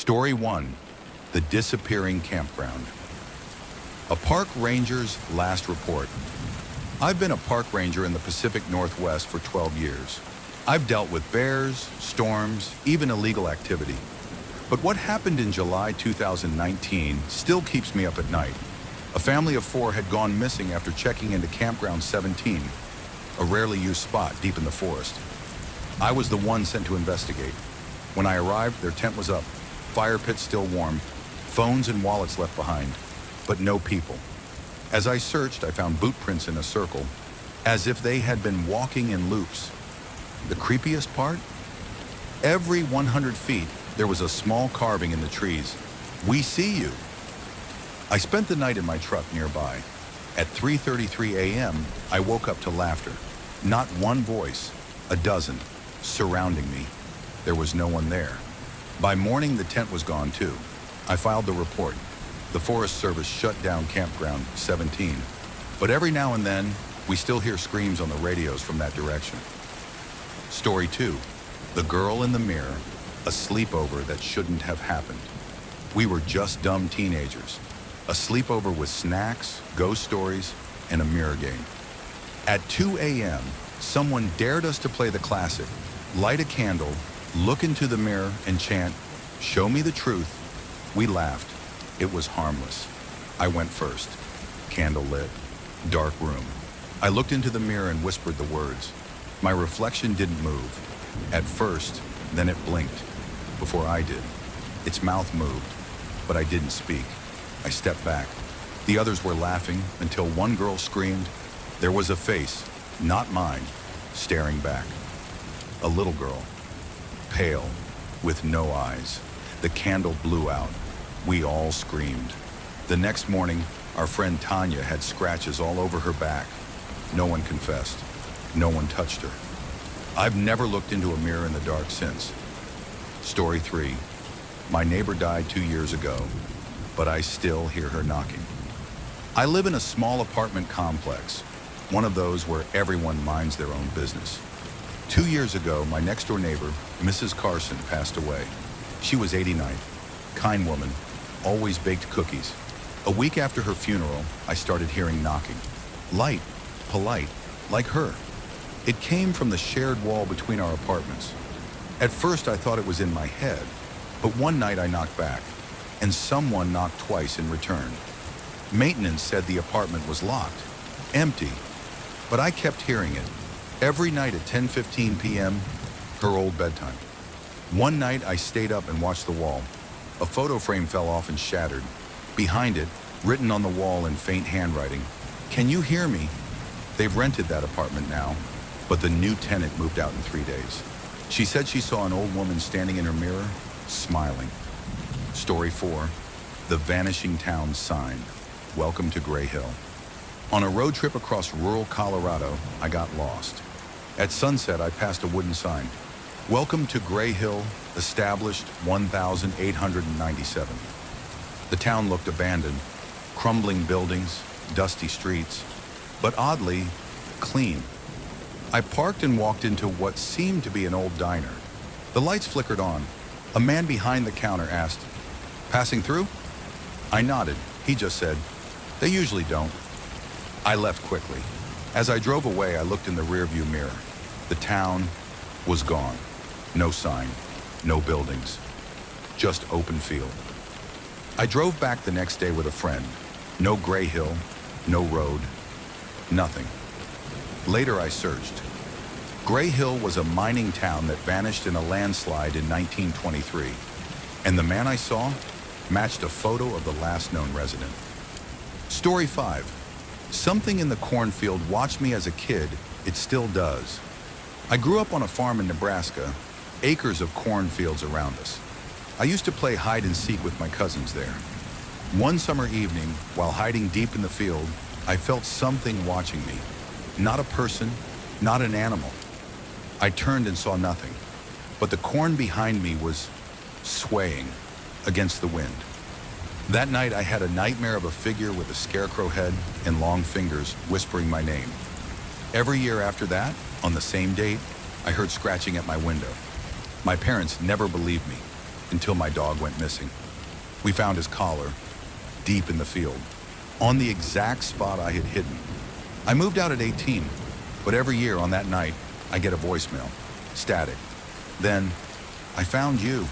Story 1. The Disappearing Campground. A park ranger's last report. I've been a park ranger in the Pacific Northwest for 12 years. I've dealt with bears, storms, even illegal activity. But what happened in July 2019 still keeps me up at night. A family of 4 had gone missing after checking into Campground 17, a rarely used spot deep in the forest. I was the one sent to investigate. When I arrived, their tent was up, fire pit still warm, phones and wallets left behind, but no people. As I searched, I found boot prints in a circle, as if they had been walking in loops. The creepiest part? Every 100 feet, there was a small carving in the trees. "We see you." I spent the night in my truck nearby. At 3:33 a.m., I woke up to laughter. Not one voice, a dozen, surrounding me. There was no one there. By morning, the tent was gone too. I filed the report. The Forest Service shut down Campground 17. But every now and then, we still hear screams on the radios from that direction. Story 2. The Girl in the Mirror, a sleepover that shouldn't have happened. We were just dumb teenagers. A sleepover with snacks, ghost stories, and a mirror game. At 2 a.m., someone dared us to play the classic, light a candle, look into the mirror, and chant, "Show me the truth." We laughed. It was harmless. I went first. Candle lit. Dark room. I looked into the mirror and whispered the words. My reflection didn't move. At first, then it blinked. Before I did. Its mouth moved, but I didn't speak. I stepped back. The others were laughing until one girl screamed. There was a face, not mine, staring back. A little girl, pale, with no eyes. The candle blew out. We all screamed. The next morning, our friend Tanya had scratches all over her back. No one confessed. No one touched her. I've never looked into a mirror in the dark since. Story 3. My neighbor died 2 years ago, but I still hear her knocking. I live in a small apartment complex, one of those where everyone minds their own business. 2 years ago, my next-door neighbor, Mrs. Carson, passed away. She was 89, kind woman, always baked cookies. A week after her funeral, I started hearing knocking. Light, polite, like her. It came from the shared wall between our apartments. At first, I thought it was in my head, but one night I knocked back, and someone knocked twice in return. Maintenance said the apartment was locked, empty, but I kept hearing it. Every night at 10:15 p.m., her old bedtime. One night I stayed up and watched the wall. A photo frame fell off and shattered. Behind it, written on the wall in faint handwriting, "Can you hear me?" They've rented that apartment now, but the new tenant moved out in 3 days. She said she saw an old woman standing in her mirror, smiling. Story 4. The Vanishing Town Sign. Welcome to Gray Hill. On a road trip across rural Colorado, I got lost. At sunset, I passed a wooden sign. Welcome to Gray Hill, established 1897. The town looked abandoned, crumbling buildings, dusty streets, but oddly, clean. I parked and walked into what seemed to be an old diner. The lights flickered on. A man behind the counter asked, "Passing through?" I nodded. He just said, "They usually don't." I left quickly. As I drove away, I looked in the rearview mirror. The town was gone. No sign, no buildings, just open field. I drove back the next day with a friend. No Gray Hill, no road, nothing. Later I searched. Gray Hill was a mining town that vanished in a landslide in 1923, and the man I saw matched a photo of the last known resident. Story 5. Something in the cornfield watched me as a kid. It still does. I grew up on a farm in Nebraska, acres of cornfields around us. I used to play hide and seek with my cousins there. One summer evening, while hiding deep in the field, I felt something watching me. Not a person, not an animal. I turned and saw nothing, but the corn behind me was swaying against the wind. That night I had a nightmare of a figure with a scarecrow head and long fingers whispering my name. Every year after that, on the same date, I heard scratching at my window. My parents never believed me. until my dog went missing. We found his collar, deep in the field, on the exact spot I had hidden. I moved out at 18, but every year on that night, I get a voicemail, static. Then, I found you.